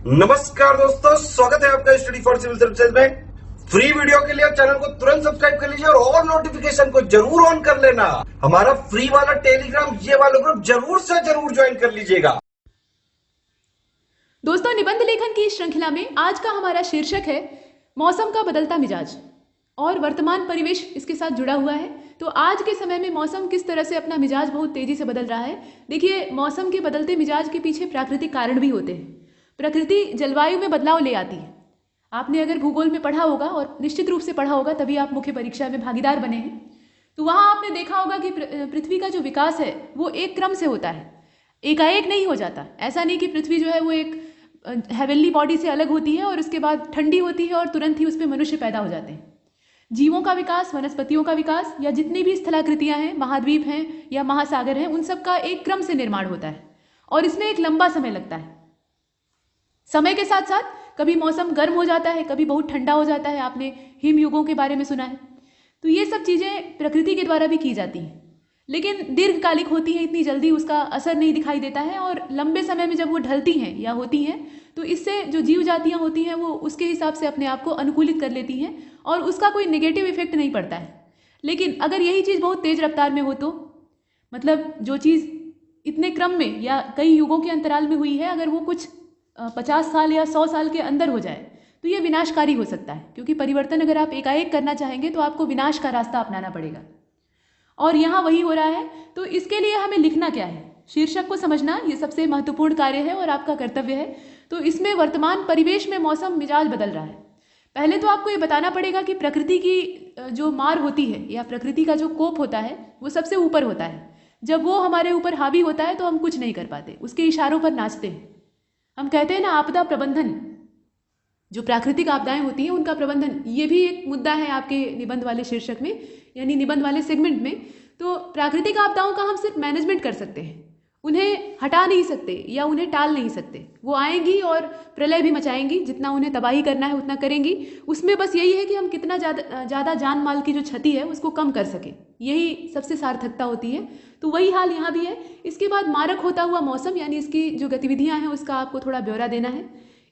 नमस्कार दोस्तों, स्वागत है आपका स्टडी फॉर सिविल सर्विसेज में। फ्री वीडियो के लिए चैनल को तुरंत सब्सक्राइब कर लीजिए और नोटिफिकेशन को जरूर ऑन कर लेना। हमारा फ्री वाला टेलीग्राम ये वाला ग्रुप जरूर से जरूर ज्वाइन कर लीजिएगा। दोस्तों, निबंध लेखन की इस श्रृंखला में आज का हमारा शीर्षक है मौसम का बदलता मिजाज और वर्तमान परिवेश इसके साथ जुड़ा हुआ है। तो आज के समय में मौसम किस तरह से अपना मिजाज बहुत तेजी से बदल रहा है। देखिए, मौसम के बदलते मिजाज के पीछे प्राकृतिक कारण भी होते हैं। प्रकृति जलवायु में बदलाव ले आती है। आपने अगर भूगोल में पढ़ा होगा और निश्चित रूप से पढ़ा होगा, तभी आप मुख्य परीक्षा में भागीदार बने हैं, तो वहाँ आपने देखा होगा कि पृथ्वी का जो विकास है वो एक क्रम से होता है, एकाएक नहीं हो जाता। ऐसा नहीं कि पृथ्वी जो है वो एक हेवनली बॉडी से अलग होती है और उसके बाद ठंडी होती है और तुरंत ही उस पर मनुष्य पैदा हो जाते हैं। जीवों का विकास, वनस्पतियों का विकास या जितनी भी स्थलाकृतियाँ हैं, महाद्वीप हैं या महासागर हैं, उन सब का एक क्रम से निर्माण होता है और इसमें एक लंबा समय लगता है। समय के साथ साथ कभी मौसम गर्म हो जाता है, कभी बहुत ठंडा हो जाता है। आपने हिम युगों के बारे में सुना है। तो ये सब चीज़ें प्रकृति के द्वारा भी की जाती हैं, लेकिन दीर्घकालिक होती हैं, इतनी जल्दी उसका असर नहीं दिखाई देता है। और लंबे समय में जब वो ढलती हैं या होती हैं, तो इससे जो जीव जातियाँ होती हैं वो उसके हिसाब से अपने आप को अनुकूलित कर लेती हैं और उसका कोई नेगेटिव इफेक्ट नहीं पड़ता है। लेकिन अगर यही चीज़ बहुत तेज़ रफ्तार में हो, तो मतलब जो चीज़ इतने क्रम में या कई युगों के अंतराल में हुई है, अगर वो कुछ 50 साल या 100 साल के अंदर हो जाए, तो ये विनाशकारी हो सकता है। क्योंकि परिवर्तन अगर आप एकाएक करना चाहेंगे तो आपको विनाश का रास्ता अपनाना पड़ेगा, और यहाँ वही हो रहा है। तो इसके लिए हमें लिखना क्या है, शीर्षक को समझना ये सबसे महत्वपूर्ण कार्य है और आपका कर्तव्य है। तो इसमें वर्तमान परिवेश में मौसम मिजाज बदल रहा है। पहले तो आपको ये बताना पड़ेगा कि प्रकृति की जो मार होती है या प्रकृति का जो कोप होता है वो सबसे ऊपर होता है। जब वो हमारे ऊपर हावी होता है तो हम कुछ नहीं कर पाते, उसके इशारों पर नाचते हैं। हम कहते हैं ना, आपदा प्रबंधन, जो प्राकृतिक आपदाएं होती हैं उनका प्रबंधन, ये भी एक मुद्दा है आपके निबंध वाले शीर्षक में, यानी निबंध वाले सेगमेंट में। तो प्राकृतिक आपदाओं का हम सिर्फ मैनेजमेंट कर सकते हैं, उन्हें हटा नहीं सकते या उन्हें टाल नहीं सकते। वो आएंगी और प्रलय भी मचाएंगी, जितना उन्हें तबाही करना है उतना करेंगी। उसमें बस यही है कि हम कितना ज़्यादा जान माल की जो क्षति है उसको कम कर सकें, यही सबसे सार्थकता होती है। तो वही हाल यहाँ भी है। इसके बाद मारक होता हुआ मौसम, यानी इसकी जो गतिविधियाँ हैं उसका आपको थोड़ा ब्यौरा देना है।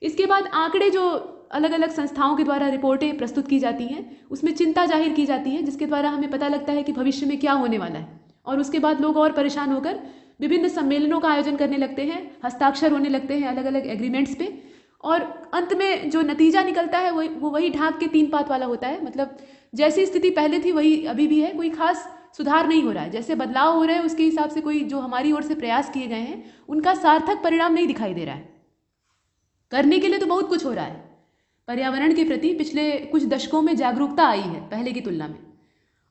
इसके बाद आंकड़े, जो अलग अलग संस्थाओं के द्वारा रिपोर्टें प्रस्तुत की जाती हैं, उसमें चिंता जाहिर की जाती है, जिसके द्वारा हमें पता लगता है कि भविष्य में क्या होने वाला है। और उसके बाद लोग और परेशान होकर विभिन्न सम्मेलनों का आयोजन करने लगते हैं, हस्ताक्षर होने लगते हैं अलग अलग एग्रीमेंट्स पे, और अंत में जो नतीजा निकलता है वो वही ढाक के 3 पात वाला होता है। मतलब जैसी स्थिति पहले थी वही अभी भी है, कोई खास सुधार नहीं हो रहा है। जैसे बदलाव हो रहे हैं उसके हिसाब से कोई जो हमारी ओर से प्रयास किए गए हैं उनका सार्थक परिणाम नहीं दिखाई दे रहा है। करने के लिए तो बहुत कुछ हो रहा है। पर्यावरण के प्रति पिछले कुछ दशकों में जागरूकता आई है पहले की तुलना में,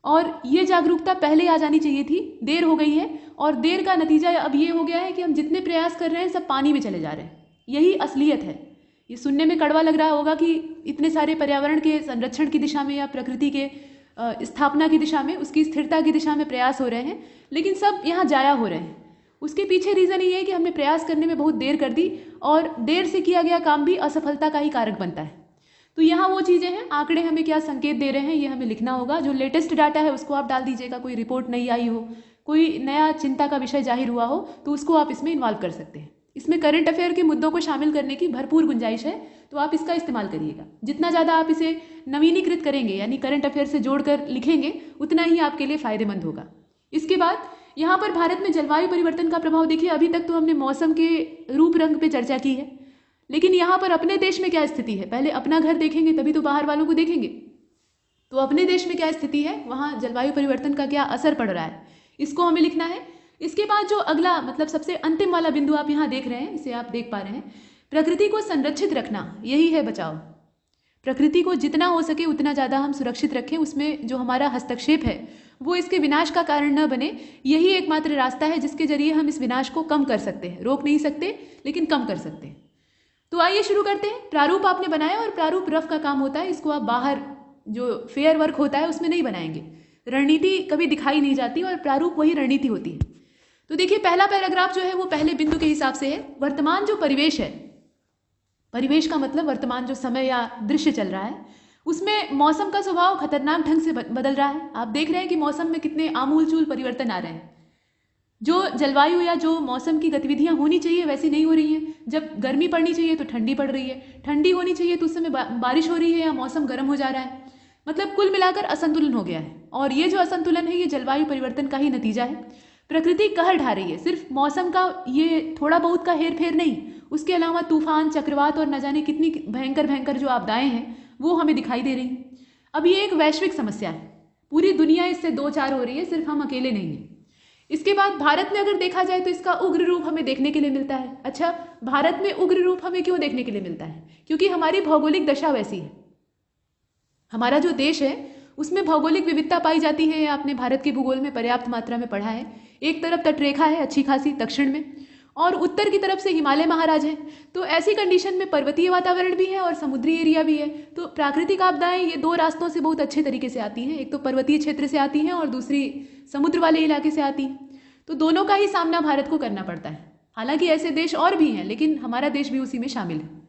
और ये जागरूकता पहले आ जानी चाहिए थी, देर हो गई है। और देर का नतीजा अब ये हो गया है कि हम जितने प्रयास कर रहे हैं सब पानी में चले जा रहे हैं। यही असलियत है। ये सुनने में कड़वा लग रहा होगा कि इतने सारे पर्यावरण के संरक्षण की दिशा में या प्रकृति के स्थापना की दिशा में, उसकी स्थिरता की दिशा में प्रयास हो रहे हैं, लेकिन सब यहाँ जाया हो रहे हैं। उसके पीछे रीज़न ये है कि हमने प्रयास करने में बहुत देर कर दी, और देर से किया गया काम भी असफलता का ही कारक बनता है। तो यहाँ वो चीज़ें हैं, आंकड़े हमें क्या संकेत दे रहे हैं ये हमें लिखना होगा। जो लेटेस्ट डाटा है उसको आप डाल दीजिएगा। कोई रिपोर्ट नई आई हो, कोई नया चिंता का विषय जाहिर हुआ हो, तो उसको आप इसमें इन्वॉल्व कर सकते हैं। इसमें करंट अफेयर के मुद्दों को शामिल करने की भरपूर गुंजाइश है, तो आप इसका इस्तेमाल करिएगा। जितना ज़्यादा आप इसे नवीनीकृत करेंगे, यानी करंट अफेयर से जोड़कर लिखेंगे, उतना ही आपके लिए फ़ायदेमंद होगा। इसके बाद यहाँ पर भारत में जलवायु परिवर्तन का प्रभाव देखिए। अभी तक तो हमने मौसम के रूप रंग पे चर्चा की है, लेकिन यहाँ पर अपने देश में क्या स्थिति है, पहले अपना घर देखेंगे तभी तो बाहर वालों को देखेंगे। तो अपने देश में क्या स्थिति है, वहाँ जलवायु परिवर्तन का क्या असर पड़ रहा है, इसको हमें लिखना है। इसके बाद जो अगला, मतलब सबसे अंतिम वाला बिंदु आप यहाँ देख रहे हैं, इसे आप देख पा रहे हैं, प्रकृति को संरक्षित रखना, यही है बचाव। प्रकृति को जितना हो सके उतना ज़्यादा हम सुरक्षित रखें, उसमें जो हमारा हस्तक्षेप है वो इसके विनाश का कारण न बने। यही एकमात्र रास्ता है जिसके जरिए हम इस विनाश को कम कर सकते हैं। रोक नहीं सकते, लेकिन कम कर सकते हैं। तो आइए शुरू करते हैं। प्रारूप आपने बनाया, और प्रारूप रफ का काम होता है, इसको आप बाहर जो फेयर वर्क होता है उसमें नहीं बनाएंगे। रणनीति कभी दिखाई नहीं जाती और प्रारूप वही रणनीति होती है। तो देखिए, पहला पैराग्राफ जो है वो पहले बिंदु के हिसाब से है। वर्तमान जो परिवेश है, परिवेश का मतलब वर्तमान जो समय या दृश्य चल रहा है, उसमें मौसम का स्वभाव खतरनाक ढंग से बदल रहा है। आप देख रहे हैं कि मौसम में कितने आमूल चूल परिवर्तन आ रहे हैं। जो जलवायु या जो मौसम की गतिविधियां होनी चाहिए वैसी नहीं हो रही हैं। जब गर्मी पड़नी चाहिए तो ठंडी पड़ रही है, ठंडी होनी चाहिए तो उस समय बारिश हो रही है या मौसम गर्म हो जा रहा है। मतलब कुल मिलाकर असंतुलन हो गया है। और ये जो असंतुलन है ये जलवायु परिवर्तन का ही नतीजा है। प्रकृति कहर ढा रही है। सिर्फ मौसम का ये थोड़ा बहुत का हेर फेर नहीं, उसके अलावा तूफान, चक्रवात और न जाने कितनी भयंकर भयंकर जो आपदाएं हैं वो हमें दिखाई दे रही हैं। अब ये एक वैश्विक समस्या है, पूरी दुनिया इससे दो चार हो रही है, सिर्फ हम अकेले नहीं हैं। इसके बाद भारत में अगर देखा जाए तो इसका उग्र रूप हमें देखने के लिए मिलता है। अच्छा, भारत में उग्र रूप हमें क्यों देखने के लिए मिलता है? क्योंकि हमारी भौगोलिक दशा वैसी है। हमारा जो देश है उसमें भौगोलिक विविधता पाई जाती है। आपने भारत के भूगोल में पर्याप्त मात्रा में पढ़ा है। एक तरफ तटरेखा है अच्छी खासी दक्षिण में, और उत्तर की तरफ से हिमालय महाराज है। तो ऐसी कंडीशन में पर्वतीय वातावरण भी है और समुद्री एरिया भी है। तो प्राकृतिक आपदाएं ये दो रास्तों से बहुत अच्छे तरीके से आती हैं। एक तो पर्वतीय क्षेत्र से आती हैं और दूसरी समुद्र वाले इलाके से आती हैं। तो दोनों का ही सामना भारत को करना पड़ता है। हालांकि ऐसे देश और भी हैं, लेकिन हमारा देश भी उसी में शामिल है।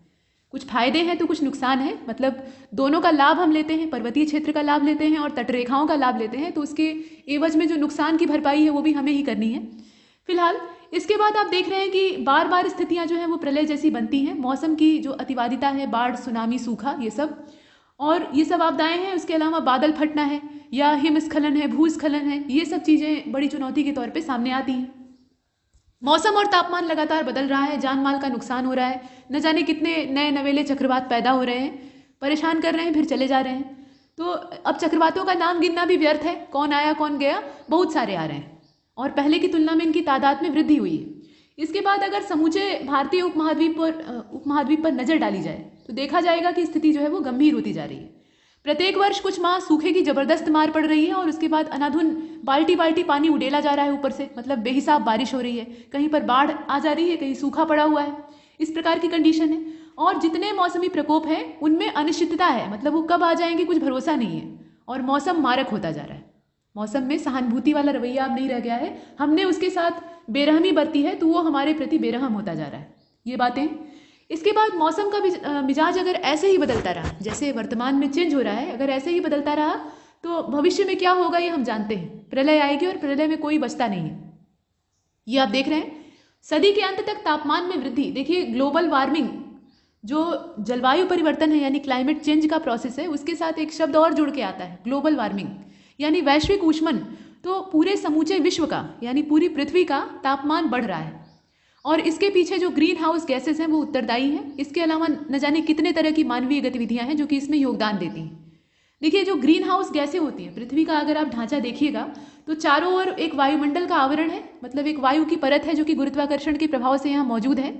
कुछ फायदे हैं तो कुछ नुकसान है। मतलब दोनों का लाभ हम लेते हैं, पर्वतीय क्षेत्र का लाभ लेते हैं और तटरेखाओं का लाभ लेते हैं। तो उसके एवज में जो नुकसान की भरपाई है वो भी हमें ही करनी है फिलहाल। इसके बाद आप देख रहे हैं कि बार बार स्थितियां जो हैं वो प्रलय जैसी बनती हैं। मौसम की जो अतिवादिता है, बाढ़, सुनामी, सूखा, ये सब और ये सब आपदाएं हैं। उसके अलावा बादल फटना है या हिमस्खलन है, भूस्खलन है, ये सब चीज़ें बड़ी चुनौती के तौर पे सामने आती हैं। मौसम और तापमान लगातार बदल रहा है, जान माल का नुकसान हो रहा है, न जाने कितने नए नवेले चक्रवात पैदा हो रहे हैं, परेशान कर रहे हैं, फिर चले जा रहे हैं। तो अब चक्रवातों का नाम गिनना भी व्यर्थ है, कौन आया कौन गया, बहुत सारे आ रहे हैं और पहले की तुलना में इनकी तादाद में वृद्धि हुई है। इसके बाद अगर समूचे भारतीय उपमहाद्वीप पर नज़र डाली जाए तो देखा जाएगा कि स्थिति जो है वो गंभीर होती जा रही है। प्रत्येक वर्ष कुछ माह सूखे की जबरदस्त मार पड़ रही है और उसके बाद अनाधुन बाल्टी बाल्टी पानी उड़ेला जा रहा है ऊपर से। मतलब बेहिसाब बारिश हो रही है, कहीं पर बाढ़ आ जा रही है, कहीं सूखा पड़ा हुआ है। इस प्रकार की कंडीशन है। और जितने मौसमी प्रकोप हैं उनमें अनिश्चितता है, मतलब वो कब आ जाएंगे कुछ भरोसा नहीं है और मौसम मारक होता जा रहा है। मौसम में सहानुभूति वाला रवैया अब नहीं रह गया है। हमने उसके साथ बेरहमी बरती है तो वो हमारे प्रति बेरहम होता जा रहा है। ये बातें। इसके बाद मौसम का मिजाज अगर ऐसे ही बदलता रहा जैसे वर्तमान में चेंज हो रहा है, अगर ऐसे ही बदलता रहा तो भविष्य में क्या होगा ये हम जानते हैं। प्रलय आएगी और प्रलय में कोई बचता नहीं है। ये आप देख रहे हैं। सदी के अंत तक तापमान में वृद्धि। देखिए, ग्लोबल वार्मिंग जो जलवायु परिवर्तन है यानी क्लाइमेट चेंज का प्रोसेस है, उसके साथ एक शब्द और जुड़ के आता है, ग्लोबल वार्मिंग यानी वैश्विक ऊष्मन। तो पूरे समूचे विश्व का यानी पूरी पृथ्वी का तापमान बढ़ रहा है और इसके पीछे जो ग्रीन हाउस गैसेस हैं वो उत्तरदायी हैं। इसके अलावा न जाने कितने तरह की मानवीय गतिविधियां हैं जो कि इसमें योगदान देती हैं। देखिए, जो ग्रीन हाउस गैसें होती हैं, पृथ्वी का अगर आप ढांचा देखिएगा तो चारों ओर एक वायुमंडल का आवरण है, मतलब एक वायु की परत है जो कि गुरुत्वाकर्षण के प्रभाव से यहाँ मौजूद है।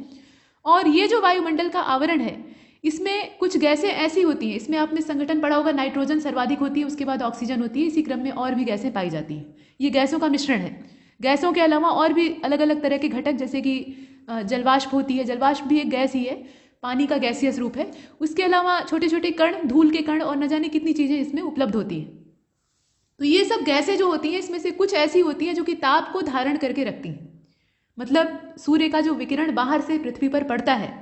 और ये जो वायुमंडल का आवरण है इसमें कुछ गैसें ऐसी होती हैं, इसमें आपने संगठन पढ़ा होगा, नाइट्रोजन सर्वाधिक होती है, उसके बाद ऑक्सीजन होती है, इसी क्रम में और भी गैसें पाई जाती हैं। ये गैसों का मिश्रण है। गैसों के अलावा और भी अलग अलग तरह के घटक जैसे कि जलवाष्प होती है, जलवाष्प भी एक गैस ही है, पानी का गैसियस रूप है। उसके अलावा छोटे छोटे कण, धूल के कण और न जाने कितनी चीज़ें इसमें उपलब्ध होती हैं। तो ये सब गैसें जो होती हैं इसमें से कुछ ऐसी होती हैं जो कि ताप को धारण करके रखती हैं। मतलब सूर्य का जो विकिरण बाहर से पृथ्वी पर पड़ता है,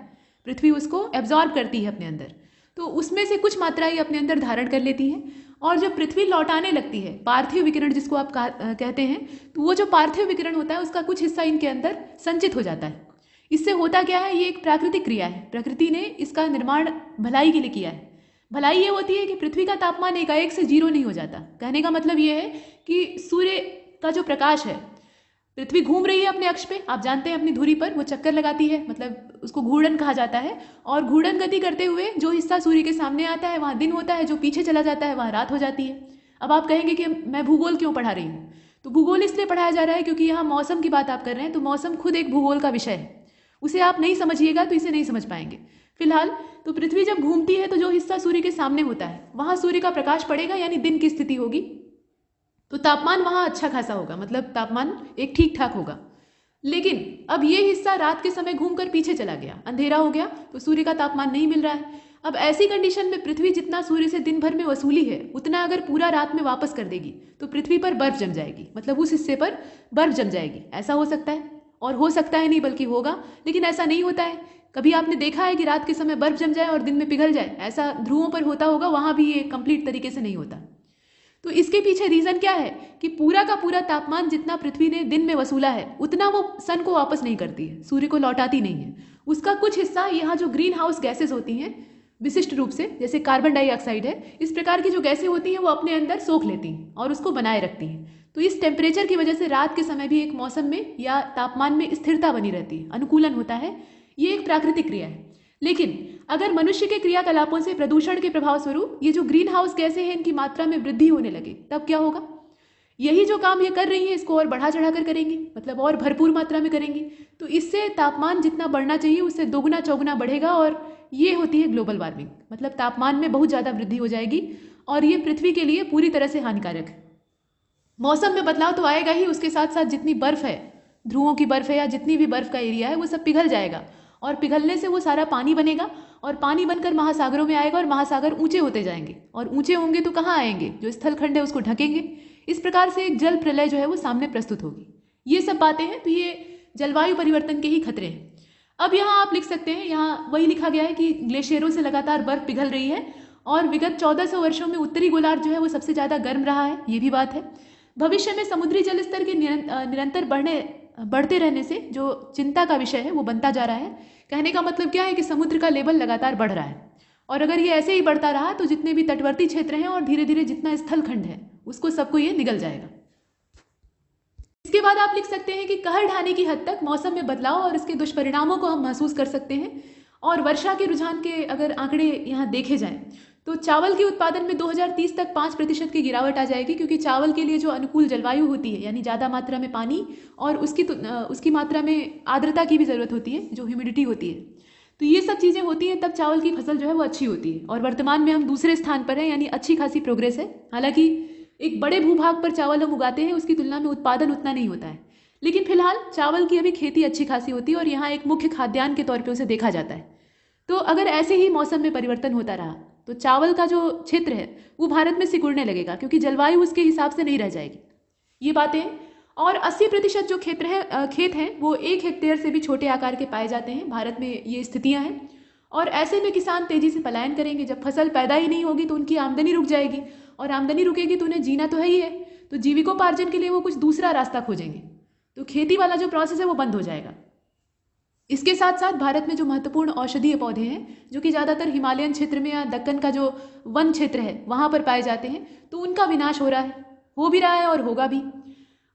पृथ्वी उसको एब्जॉर्ब करती है अपने अंदर, तो उसमें से कुछ मात्रा ही अपने अंदर धारण कर लेती है। और जब पृथ्वी लौटाने लगती है, पार्थिव विकिरण जिसको आप कहते हैं, तो वो जो पार्थिव विकिरण होता है उसका कुछ हिस्सा इनके अंदर संचित हो जाता है। इससे होता क्या है, ये एक प्राकृतिक क्रिया है, प्रकृति ने इसका निर्माण भलाई के लिए किया है। भलाई ये होती है कि पृथ्वी का तापमान एकाएक से जीरो नहीं हो जाता। कहने का मतलब ये है कि सूर्य का जो प्रकाश है, पृथ्वी घूम रही है अपने अक्ष पे, आप जानते हैं अपनी धुरी पर वो चक्कर लगाती है, मतलब उसको घूर्णन कहा जाता है। और घूर्णन गति करते हुए जो हिस्सा सूर्य के सामने आता है वहाँ दिन होता है, जो पीछे चला जाता है वहाँ रात हो जाती है। अब आप कहेंगे कि मैं भूगोल क्यों पढ़ा रही हूँ, तो भूगोल इसलिए पढ़ाया जा रहा है क्योंकि यहाँ मौसम की बात आप कर रहे हैं, तो मौसम खुद एक भूगोल का विषय है। उसे आप नहीं समझिएगा तो इसे नहीं समझ पाएंगे। फिलहाल तो पृथ्वी जब घूमती है तो जो हिस्सा सूर्य के सामने होता है वहाँ सूर्य का प्रकाश पड़ेगा, यानी दिन की स्थिति होगी, तो तापमान वहाँ अच्छा खासा होगा, मतलब तापमान एक ठीक ठाक होगा। लेकिन अब ये हिस्सा रात के समय घूमकर पीछे चला गया, अंधेरा हो गया, तो सूर्य का तापमान नहीं मिल रहा है। अब ऐसी कंडीशन में पृथ्वी जितना सूर्य से दिन भर में वसूली है उतना अगर पूरा रात में वापस कर देगी तो पृथ्वी पर बर्फ जम जाएगी, मतलब उस हिस्से पर बर्फ जम जाएगी। ऐसा हो सकता है, और हो सकता है नहीं बल्कि होगा, लेकिन ऐसा नहीं होता है। कभी आपने देखा है कि रात के समय बर्फ जम जाए और दिन में पिघल जाए? ऐसा ध्रुवों पर होता होगा, वहाँ भी ये कंप्लीट तरीके से नहीं होता। तो इसके पीछे रीजन क्या है कि पूरा का पूरा तापमान जितना पृथ्वी ने दिन में वसूला है उतना वो सन को वापस नहीं करती है, सूर्य को लौटाती नहीं है। उसका कुछ हिस्सा यहाँ जो ग्रीन हाउस गैसेज होती हैं विशिष्ट रूप से, जैसे कार्बन डाइऑक्साइड है, इस प्रकार की जो गैसें होती हैं वो अपने अंदर सोख लेती हैं और उसको बनाए रखती हैं। तो इस टेम्परेचर की वजह से रात के समय भी एक मौसम में या तापमान में स्थिरता बनी रहती है, अनुकूलन होता है। ये एक प्राकृतिक क्रिया है। लेकिन अगर मनुष्य के क्रियाकलापों से प्रदूषण के प्रभाव स्वरूप ये जो ग्रीन हाउस गैसें हैं इनकी मात्रा में वृद्धि होने लगे, तब क्या होगा? यही जो काम ये कर रही है इसको और बढ़ा चढ़ा कर करेंगी, मतलब और भरपूर मात्रा में करेंगी। तो इससे तापमान जितना बढ़ना चाहिए उससे दोगुना चौगुना बढ़ेगा और ये होती है ग्लोबल वार्मिंग। मतलब तापमान में बहुत ज़्यादा वृद्धि हो जाएगी और ये पृथ्वी के लिए पूरी तरह से हानिकारक है। मौसम में बदलाव तो आएगा ही, उसके साथ साथ जितनी बर्फ़ है, ध्रुवों की बर्फ़ है या जितनी भी बर्फ़ का एरिया है वो सब पिघल जाएगा और पिघलने से वो सारा पानी बनेगा और पानी बनकर महासागरों में आएगा और महासागर ऊंचे होते जाएंगे और ऊंचे होंगे तो कहाँ आएंगे? जो स्थलखंड है उसको ढकेंगे। इस प्रकार से एक जल प्रलय जो है वो सामने प्रस्तुत होगी। ये सब बातें हैं, तो ये जलवायु परिवर्तन के ही खतरे हैं। अब यहाँ आप लिख सकते हैं, यहाँ वही लिखा गया है कि ग्लेशियरों से लगातार बर्फ पिघल रही है और विगत 1400 वर्षों में उत्तरी गोलार्ध जो है वो सबसे ज़्यादा गर्म रहा है, ये भी बात है। भविष्य में समुद्री जल स्तर के निरंतर बढ़ते रहने से जो चिंता का विषय है वो बनता जा रहा है। कहने का मतलब क्या है कि समुद्र का लेवल लगातार बढ़ रहा है और अगर ये ऐसे ही बढ़ता रहा तो जितने भी तटवर्ती क्षेत्र हैं और धीरे धीरे जितना स्थलखंड है उसको सबको ये निगल जाएगा। इसके बाद आप लिख सकते हैं कि कहर ढाने की हद तक मौसम में बदलाव और इसके दुष्परिणामों को हम महसूस कर सकते हैं। और वर्षा के रुझान के अगर आंकड़े यहाँ देखे जाएं तो चावल के उत्पादन में 2030 तक 5% की गिरावट आ जाएगी, क्योंकि चावल के लिए जो अनुकूल जलवायु होती है यानी ज़्यादा मात्रा में पानी और उसकी मात्रा में आर्द्रता की भी ज़रूरत होती है, जो ह्यूमिडिटी होती है। तो ये सब चीज़ें होती हैं तब चावल की फसल जो है वो अच्छी होती है। और वर्तमान में हम दूसरे स्थान पर हैं, यानी अच्छी खासी प्रोग्रेस है। हालांकि एक बड़े भूभाग पर चावल हम उगाते हैं, उसकी तुलना में उत्पादन उतना नहीं होता है, लेकिन फिलहाल चावल की अभी खेती अच्छी खासी होती है और यहाँ एक मुख्य खाद्यान्न के तौर पर उसे देखा जाता है। तो अगर ऐसे ही मौसम में परिवर्तन होता रहा तो चावल का जो क्षेत्र है वो भारत में सिकुड़ने लगेगा, क्योंकि जलवायु उसके हिसाब से नहीं रह जाएगी। ये बातें। और 80% जो खेत हैं वो 1 हेक्टेयर से भी छोटे आकार के पाए जाते हैं। भारत में ये स्थितियां हैं और ऐसे में किसान तेजी से पलायन करेंगे। जब फसल पैदा ही नहीं होगी तो उनकी आमदनी रुक जाएगी और आमदनी रुकेगी तो उन्हें जीना तो है ही है, तो जीविकोपार्जन के लिए वो कुछ दूसरा रास्ता खोजेंगे। तो खेती वाला जो प्रोसेस है वो बंद हो जाएगा। इसके साथ साथ भारत में जो महत्वपूर्ण औषधीय पौधे हैं जो कि ज़्यादातर हिमालयन क्षेत्र में या दक्कन का जो वन क्षेत्र है वहाँ पर पाए जाते हैं, तो उनका विनाश हो रहा है, हो भी रहा है और होगा भी।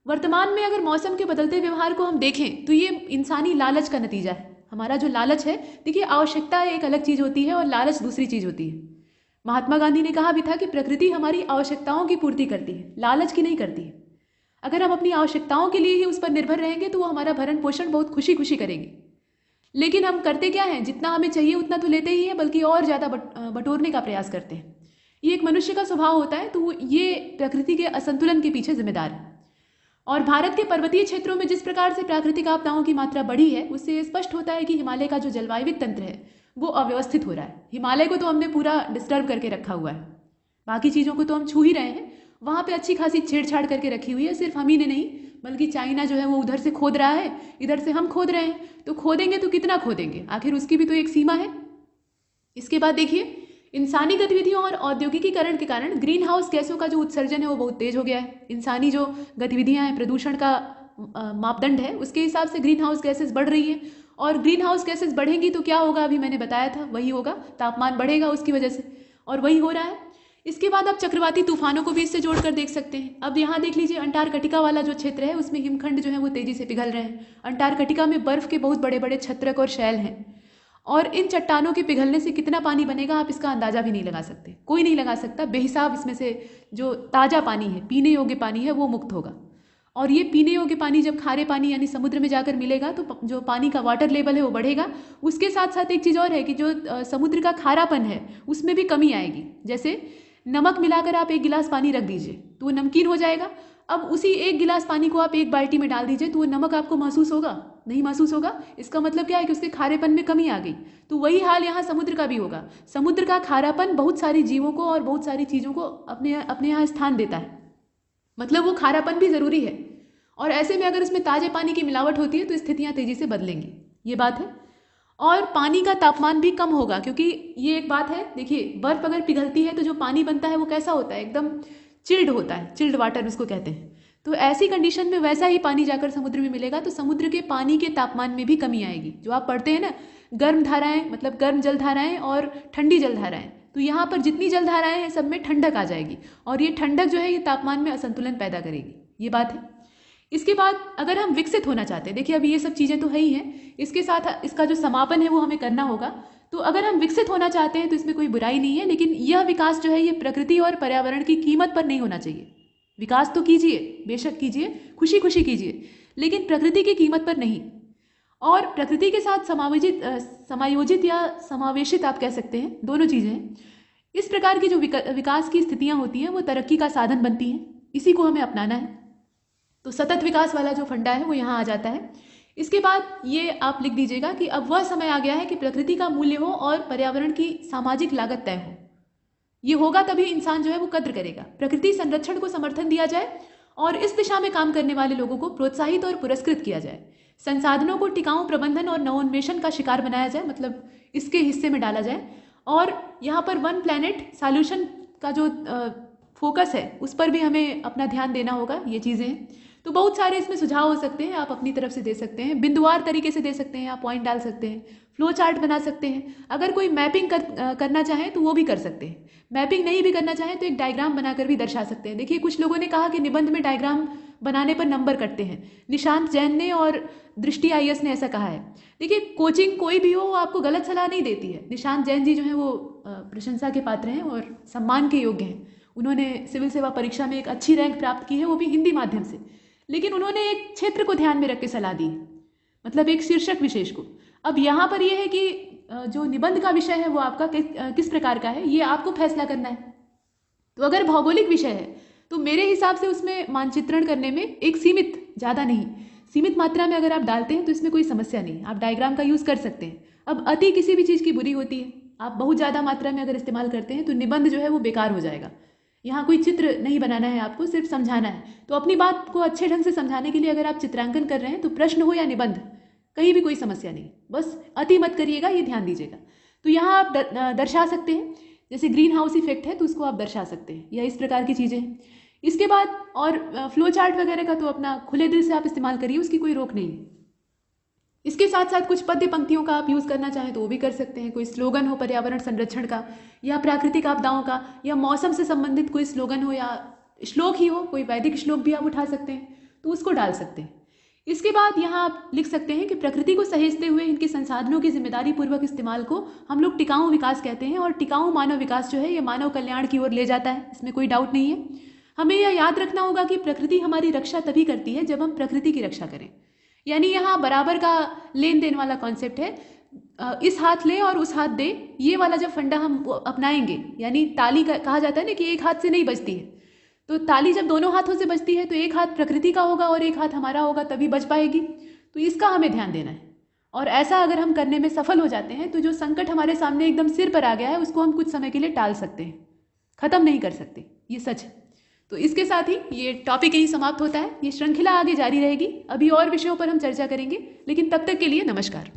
वर्तमान में अगर मौसम के बदलते व्यवहार को हम देखें तो ये इंसानी लालच का नतीजा है। हमारा जो लालच है, देखिए आवश्यकता एक अलग चीज़ होती है और लालच दूसरी चीज़ होती है। महात्मा गांधी ने कहा भी था कि प्रकृति हमारी आवश्यकताओं की पूर्ति करती है, लालच की नहीं करती है। अगर हम अपनी आवश्यकताओं के लिए ही उस पर निर्भर रहेंगे तो वो हमारा भरण पोषण बहुत खुशी खुशी करेगी। लेकिन हम करते क्या हैं, जितना हमें चाहिए उतना तो लेते ही हैं, बल्कि और ज़्यादा बटोरने का प्रयास करते हैं। ये एक मनुष्य का स्वभाव होता है, तो ये प्रकृति के असंतुलन के पीछे जिम्मेदार है। और भारत के पर्वतीय क्षेत्रों में जिस प्रकार से प्राकृतिक आपदाओं की मात्रा बढ़ी है, उससे स्पष्ट होता है कि हिमालय का जो जलवायविक तंत्र है वो अव्यवस्थित हो रहा है। हिमालय को तो हमने पूरा डिस्टर्ब करके रखा हुआ है, बाकी चीज़ों को तो हम छू ही रहे हैं। वहाँ पे अच्छी खासी छेड़छाड़ करके रखी हुई है। सिर्फ हम ही ने नहीं, बल्कि चाइना जो है वो उधर से खोद रहा है, इधर से हम खोद रहे हैं। तो खोदेंगे तो कितना खोदेंगे, आखिर उसकी भी तो एक सीमा है। इसके बाद देखिए, इंसानी गतिविधियों और औद्योगिकीकरण के कारण ग्रीन हाउस गैसों का जो उत्सर्जन है वो बहुत तेज हो गया है। इंसानी जो गतिविधियां हैं, प्रदूषण का मापदंड है, उसके हिसाब से ग्रीन हाउस गैसेस बढ़ रही है। और ग्रीन हाउस गैसेस बढ़ेंगी तो क्या होगा, अभी मैंने बताया था, वही होगा, तापमान बढ़ेगा उसकी वजह से, और वही हो रहा है। इसके बाद आप चक्रवाती तूफानों को भी इससे जोड़कर देख सकते हैं। अब यहाँ देख लीजिए, अंटार्कटिका वाला जो क्षेत्र है उसमें हिमखंड जो है वो तेजी से पिघल रहे हैं। अंटार्कटिका में बर्फ के बहुत बड़े बड़े छत्रक और शैल हैं, और इन चट्टानों के पिघलने से कितना पानी बनेगा आप इसका अंदाजा भी नहीं लगा सकते, कोई नहीं लगा सकता। बेहिसाब इसमें से जो ताज़ा पानी है, पीने योग्य पानी है, वो मुक्त होगा। और ये पीने योग्य पानी जब खारे पानी यानी समुद्र में जाकर मिलेगा तो जो पानी का वाटर लेवल है वो बढ़ेगा। उसके साथ साथ एक चीज़ और है कि जो समुद्र का खारापन है उसमें भी कमी आएगी। जैसे नमक मिलाकर आप 1 गिलास पानी रख दीजिए तो वो नमकीन हो जाएगा। अब उसी 1 गिलास पानी को आप 1 बाल्टी में डाल दीजिए तो वो नमक आपको महसूस होगा, नहीं महसूस होगा। इसका मतलब क्या है कि उसके खारेपन में कमी आ गई। तो वही हाल यहाँ समुद्र का भी होगा। समुद्र का खारापन बहुत सारी जीवों को और बहुत सारी चीज़ों को अपने यहाँ स्थान देता है, मतलब वो खारापन भी ज़रूरी है। और ऐसे में अगर उसमें ताज़े पानी की मिलावट होती है तो स्थितियाँ तेज़ी से बदलेंगी, ये बात है। और पानी का तापमान भी कम होगा, क्योंकि ये एक बात है, देखिए बर्फ़ अगर पिघलती है तो जो पानी बनता है वो कैसा होता है, एकदम चिल्ड होता है, चिल्ड वाटर उसको कहते हैं। तो ऐसी कंडीशन में वैसा ही पानी जाकर समुद्र में मिलेगा तो समुद्र के पानी के तापमान में भी कमी आएगी। जो आप पढ़ते हैं ना, गर्म धाराएं मतलब गर्म जलधाराएं और ठंडी जलधाराएं, तो यहाँ पर जितनी जलधाराएं हैं सब में ठंडक आ जाएगी और ये ठंडक जो है ये तापमान में असंतुलन पैदा करेगी, ये बात है। इसके बाद अगर हम विकसित होना चाहते हैं, देखिए अभी ये सब चीज़ें तो है ही हैं, इसके साथ इसका जो समापन है वो हमें करना होगा। तो अगर हम विकसित होना चाहते हैं तो इसमें कोई बुराई नहीं है, लेकिन यह विकास जो है ये प्रकृति और पर्यावरण की कीमत पर नहीं होना चाहिए। विकास तो कीजिए, बेशक कीजिए, खुशी खुशी कीजिए, लेकिन प्रकृति की कीमत पर नहीं। और प्रकृति के साथ समायोजित या समावेशित आप कह सकते हैं, दोनों चीज़ें हैं। इस प्रकार की जो विकास की स्थितियाँ होती हैं वो तरक्की का साधन बनती हैं, इसी को हमें अपनाना है। तो सतत विकास वाला जो फंडा है वो यहाँ आ जाता है। इसके बाद ये आप लिख दीजिएगा कि अब वह समय आ गया है कि प्रकृति का मूल्य हो और पर्यावरण की सामाजिक लागत तय हो। ये होगा तभी इंसान जो है वो कद्र करेगा। प्रकृति संरक्षण को समर्थन दिया जाए और इस दिशा में काम करने वाले लोगों को प्रोत्साहित और पुरस्कृत किया जाए। संसाधनों को टिकाऊ प्रबंधन और नवोन्मेषण का शिकार बनाया जाए, मतलब इसके हिस्से में डाला जाए। और यहाँ पर वन प्लैनेट सॉल्यूशन का जो फोकस है उस पर भी हमें अपना ध्यान देना होगा। ये चीज़ें हैं, तो बहुत सारे इसमें सुझाव हो सकते हैं, आप अपनी तरफ से दे सकते हैं, बिंदुवार तरीके से दे सकते हैं, आप पॉइंट डाल सकते हैं, फ्लो चार्ट बना सकते हैं। अगर कोई मैपिंग करना चाहे तो वो भी कर सकते हैं। मैपिंग नहीं भी करना चाहें तो एक डायग्राम बनाकर भी दर्शा सकते हैं। देखिए कुछ लोगों ने कहा कि निबंध में डायग्राम बनाने पर नंबर कटते हैं। निशांत जैन ने और दृष्टि IAS ने ऐसा कहा है। देखिए कोचिंग कोई भी हो वो आपको गलत सलाह नहीं देती है। निशांत जैन जी जो हैं वो प्रशंसा के पात्र हैं और सम्मान के योग्य हैं। उन्होंने सिविल सेवा परीक्षा में एक अच्छी रैंक प्राप्त की है, वो भी हिंदी माध्यम से। लेकिन उन्होंने एक क्षेत्र को ध्यान में रख के सलाह दी, मतलब एक शीर्षक विशेष को। अब यहाँ पर यह है कि जो निबंध का विषय है वो आपका किस प्रकार का है, ये आपको फैसला करना है। तो अगर भौगोलिक विषय है तो मेरे हिसाब से उसमें मानचित्रण करने में एक ज़्यादा नहीं, सीमित मात्रा में अगर आप डालते हैं तो इसमें कोई समस्या नहीं, आप डायग्राम का यूज़ कर सकते हैं। अब अति किसी भी चीज़ की बुरी होती है। आप बहुत ज़्यादा मात्रा में अगर इस्तेमाल करते हैं तो निबंध जो है वो बेकार हो जाएगा। यहाँ कोई चित्र नहीं बनाना है, आपको सिर्फ समझाना है। तो अपनी बात को अच्छे ढंग से समझाने के लिए अगर आप चित्रांकन कर रहे हैं तो प्रश्न हो या निबंध, कहीं भी कोई समस्या नहीं, बस अति मत करिएगा, ये ध्यान दीजिएगा। तो यहाँ आप दर्शा सकते हैं, जैसे ग्रीन हाउस इफेक्ट है तो उसको आप दर्शा सकते हैं, या इस प्रकार की चीज़ें हैं। इसके बाद और फ्लो चार्ट वगैरह का तो अपना खुले दिल से आप इस्तेमाल करिए, उसकी कोई रोक नहीं है। इसके साथ साथ कुछ पद्य पंक्तियों का आप यूज़ करना चाहें तो वो भी कर सकते हैं। कोई स्लोगन हो पर्यावरण संरक्षण का, या प्राकृतिक आपदाओं का, या मौसम से संबंधित कोई स्लोगन हो, या श्लोक ही हो, कोई वैदिक श्लोक भी आप उठा सकते हैं तो उसको डाल सकते हैं। इसके बाद यहाँ आप लिख सकते हैं कि प्रकृति को सहेजते हुए इनके संसाधनों के जिम्मेदारी पूर्वक इस्तेमाल को हम लोग टिकाऊ विकास कहते हैं। और टिकाऊ मानव विकास जो है ये मानव कल्याण की ओर ले जाता है, इसमें कोई डाउट नहीं है। हमें यह याद रखना होगा कि प्रकृति हमारी रक्षा तभी करती है जब हम प्रकृति की रक्षा करें। यानी यहाँ बराबर का लेन देन वाला कॉन्सेप्ट है, इस हाथ ले और उस हाथ दे, ये वाला जब फंडा हम अपनाएंगे, यानी ताली कहा जाता है ना कि एक हाथ से नहीं बजती है, तो ताली जब दोनों हाथों से बजती है तो एक हाथ प्रकृति का होगा और एक हाथ हमारा होगा, तभी बज पाएगी। तो इसका हमें ध्यान देना है। और ऐसा अगर हम करने में सफल हो जाते हैं तो जो संकट हमारे सामने एकदम सिर पर आ गया है उसको हम कुछ समय के लिए टाल सकते हैं, ख़त्म नहीं कर सकते, ये सच है। तो इसके साथ ही ये टॉपिक यही समाप्त होता है। ये श्रृंखला आगे जारी रहेगी, अभी और विषयों पर हम चर्चा करेंगे, लेकिन तब तक के लिए नमस्कार।